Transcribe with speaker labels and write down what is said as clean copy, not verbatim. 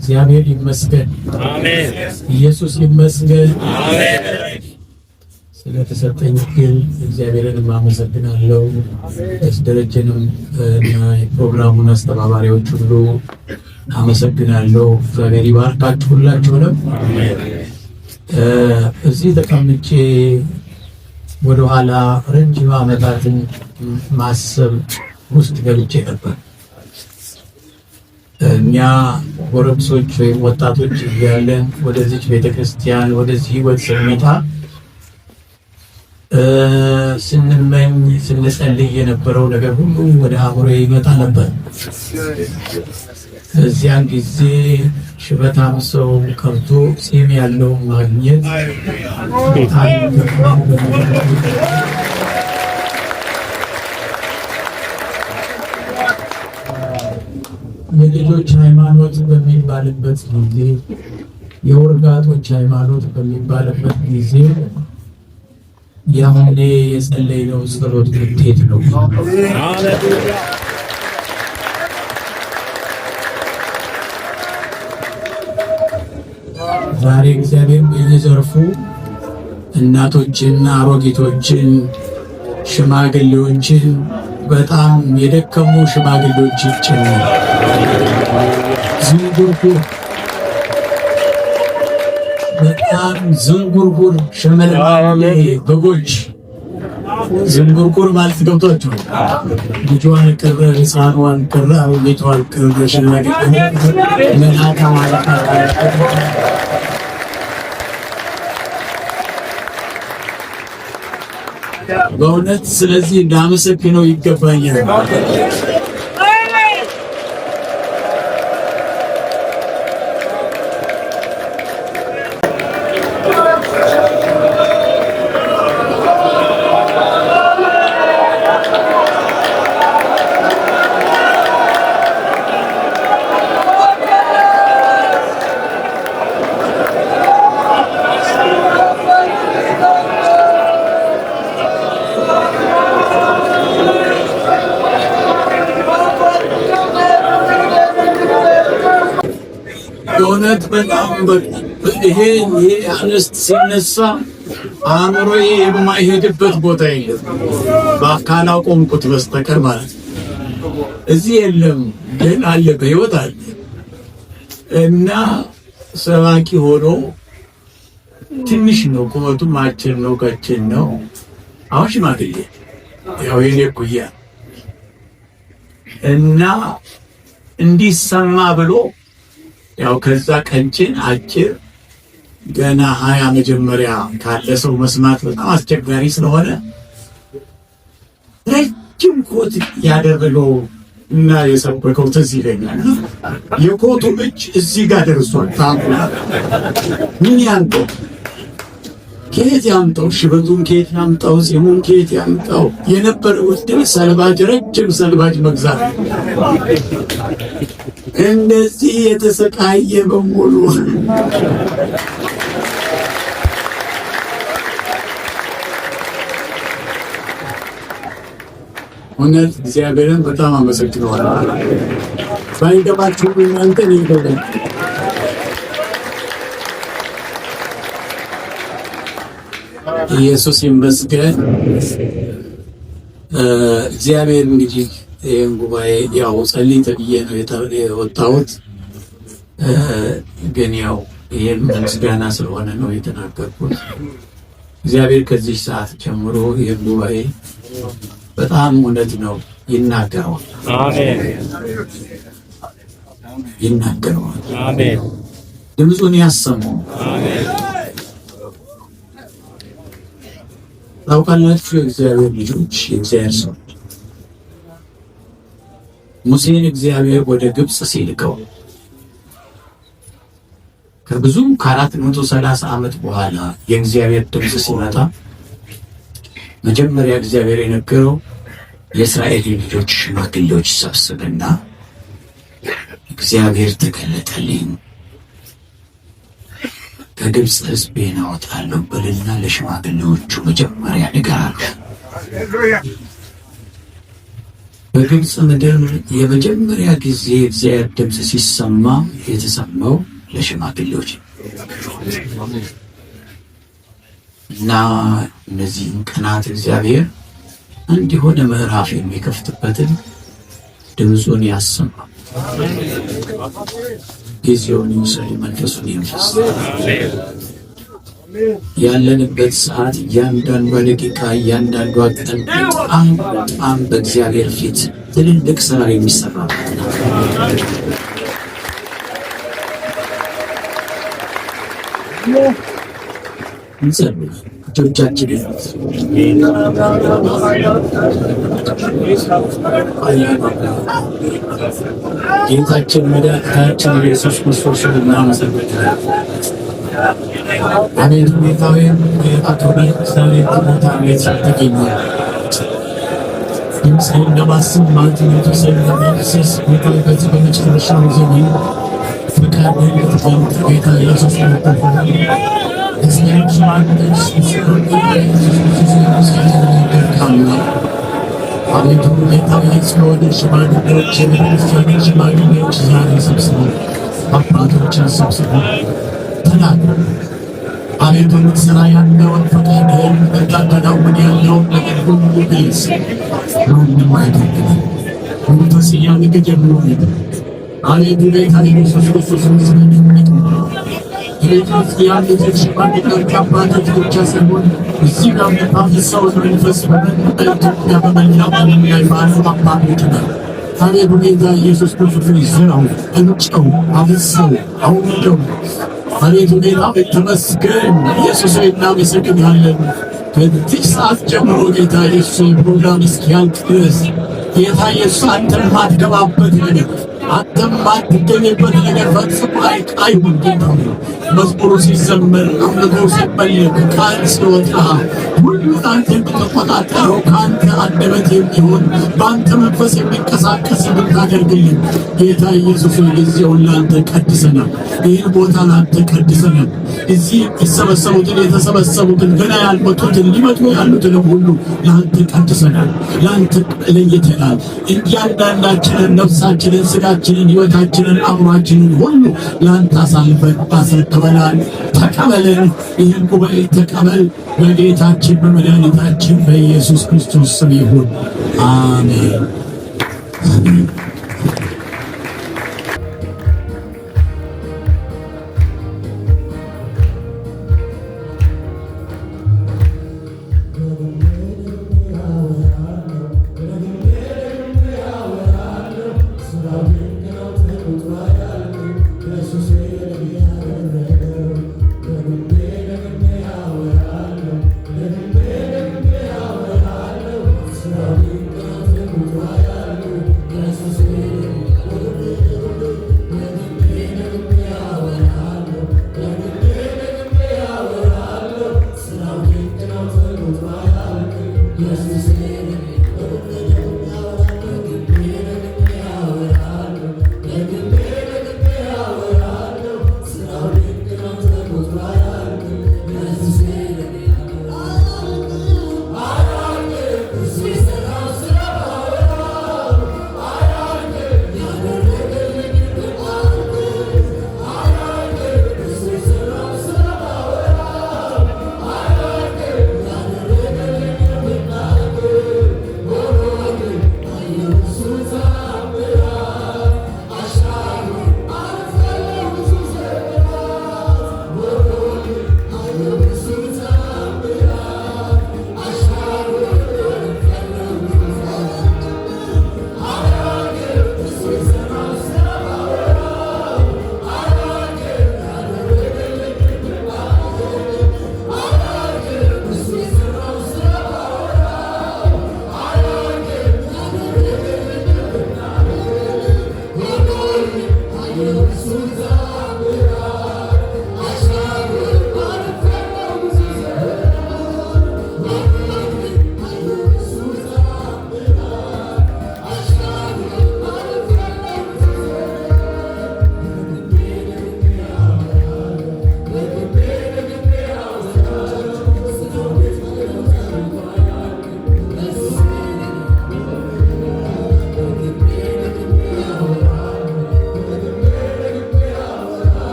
Speaker 1: እግዚአብሔር ይመስገን። አሜን። ኢየሱስ ይመስገን። አሜን። ስለተሰጠኝ ግን እግዚአብሔርን አመሰግናለሁ። ደረጀንም እና የፕሮግራሙን አስተባባሪዎች ሁሉ አመሰግናለሁ። እግዚአብሔር ይባርካችሁ ሁላችሁንም። እዚህ ተቀምጬ ወደኋላ ረጅም ዓመታትን ማሰብ ውስጥ ገብቼ ነበር። እኛ ጎረምሶች ወይም ወጣቶች እያለን ወደዚች ቤተክርስቲያን ወደዚህ ህይወት ስንመጣ ስንመኝ ስንጸልይ የነበረው ነገር ሁሉ ወደ አእምሮዬ ይመጣ ነበር። እዚያን ጊዜ ሽበታም ሰው ቀርቶ ፂም ያለው ማግኘት የልጆች ሃይማኖት በሚባልበት ጊዜ፣ የወርጋቶች ሃይማኖት በሚባልበት ጊዜ ያኔ የጸለይነው ጸሎት ውጤት ነው። ዛሬ እግዚአብሔር በየዘርፉ እናቶችን፣ አሮጊቶችን፣ ሽማግሌዎችን በጣም የደከሙ ሽማግሌዎች ይጭናል። በጣም ዝንጉርጉር ሸመልማሌ በጎች ዝንጉርጉር ማለት ገብቷቸው ልጇን ቅር፣ ሕፃኗን ቅር፣ አሮጊቷን ቅር፣ ሽማግሌ መናታ ማለት በእውነት ስለዚህ እንዳመሰግነው ይገባኛል። በእውነት በጣም ይሄ አንስት ሲነሳ አእምሮዬ የማይሄድበት ቦታ የለም፣ በአካል አቆምኩት በስተቀር ማለት ነው። እዚህ የለም ግን አለ፣ በህይወት አለ እና ሰባኪ ሆኖ ትንሽ ነው፣ ቁመቱም አጭር ነው፣ ቀጭን ነው። አሁን ሽማግሌ ያው የኔ እኩያ እና እንዲሰማ ብሎ ያው ከዛ ቀንጭን አጭር ገና 20 መጀመሪያ ካለ ሰው መስማት በጣም አስቸጋሪ ስለሆነ ረጅም ኮት ያደረገው እና የሰበከው ትዝ ይለኛል። የኮቱ እጅ እዚህ ጋር ደርሷል። ታምና ምን ያንተው ከየት ያምጣው? ሽበቱን ከየት ያምጣው? ፂሙን ከየት ያምጣው? የነበረው ውድል ሰልባጅ፣ ረጅም ሰልባጅ መግዛት። እንደዚህ የተሰቃየ በሙሉ እውነት እግዚአብሔርን በጣም አመሰግነዋለሁ። ባይገባችሁ እናንተ ይገባል። ኢየሱስ ይመስገን። እግዚአብሔር እንግዲህ ይህን ጉባኤ ያው ጸልይ ተብዬ ነው የወጣሁት፣ ግን ያው ይህን ምስጋና ስለሆነ ነው የተናገርኩት። እግዚአብሔር ከዚህ ሰዓት ጀምሮ ይህን ጉባኤ በጣም እውነት ነው ይናገረዋል። አሜን። ይናገረዋል። አሜን። ድምፁን ያሰማው። አሜን። ታውቃላችሁ የእግዚአብሔር ልጆች፣ የእግዚአብሔር ሰዎች ሙሴን እግዚአብሔር ወደ ግብፅ ሲልከው ከብዙ ከ430 ዓመት በኋላ የእግዚአብሔር ድምፅ ሲመጣ መጀመሪያ እግዚአብሔር የነገረው የእስራኤል ልጆች ሽማግሌዎች ሰብስብና እግዚአብሔር ተገለጠልኝ፣ ከግብፅ ሕዝቤን አወጣለሁ በልና ለሽማግሌዎቹ መጀመሪያ ንገራሉ። በግብፅ ምድር የመጀመሪያ ጊዜ እግዚአብሔር ድምፅ ሲሰማ የተሰማው ለሽማግሌዎች እና እነዚህን ቀናት እግዚአብሔር አንድ የሆነ ምዕራፍ የሚከፍትበትን ድምፁን ያሰማ። ጊዜውን ይውሰድ፣ መንፈሱን ይንፈስ። ያለንበት ሰዓት እያንዳንዷ ደቂቃ እያንዳንዷ ቀን በጣም በእግዚአብሔር ፊት ትልልቅ ስራ የሚሰራበት ነው። እንጸልይ። እጆቻችንን ጌታችን መድኃኒታችን ኢየሱስ ክርስቶስን እናመሰግናለን። አቤቱ ጌታዬ የአቶኒክ እግዚአብሔር ቦታ ቤት ተገኛል። ድምፅህን ለማሰማት መንፈስህን ለማፍሰስ ጌታ በዚህ በመጨረሻው ዘመን ፈቃድህን ልትገልጥ ጌታ ኢየሱስ እስራኤል ሽማግሌዎች አቤቱ ጌታዬ ስለሆነ ሽማግሌዎች የቤተክርስቲያን ሽማግሌዎች ዛሬ ሰብስበው አባቶችን ሰብስበው ተናገሩ። አቤቱ ልትሠራ ያለውን ፈቃድህን ልታከናውን ያለውን ነገር ሁሉ ግልጽ ማንም አይደለም። መንፈስ እያንገድ የሚሆን አቤቱ ጌታ ኢየሱስ ክርስቶስ ምስጋና የቤተክርስቲያን ልጆች ሽማግሌዎች አባቶች ብቻ ሳይሆን እዚህ ጋር የሚፈሰውን መንፈስ በኢትዮጵያ በመላው ዓለም ላይ ባሉ አባቶች ነው። አቤቱ ጌታ ኢየሱስ ክርስቶስ ዝራው፣ እንጨው፣ አፍሰው፣ አውርደው። አቤቱ ጌታ ተመስገን። ኢየሱስ እናመሰግናለን። ከዚህ ሰዓት ጀምሮ ጌታ ኢየሱስ ፕሮግራም እስኪያልቅ ድረስ ጌታ ኢየሱስ አንተን ማትገባበት ነገር አንተም ማትገኝበት ነገር ፈጽሞ አይሁን። ጌታ መዝሙሩ ሲዘመር አምልኮ ሲመለክ ቃል ሲወጣ ሁሉን አንተ የምትቆጣጠረው ከአንተ አንደበት የሚሆን በአንተ መንፈስ የሚንቀሳቀስ የምታደርግልን ጌታ ኢየሱስ ጊዜውን ለአንተ ቀድሰናል። ይህን ቦታ ለአንተ ቀድሰናል። እዚህ የሚሰበሰቡትን የተሰበሰቡትን ገና ያልመጡትን ሊመጡ ያሉትንም ሁሉ ለአንተ ቀድሰናል፣ ለአንተ ለይተናል። እያንዳንዳችንን ነፍሳችንን፣ ስጋችንን፣ ሕይወታችንን፣ አእምሯችንን ሁሉ ለአንተ አሳልፈን አስረክበናል። ተቀበለን። ይህን ጉባኤ ተቀበል። በጌታችን በመድኃኒታችን በኢየሱስ ክርስቶስ ስም ይሁን። አሜን አሜን።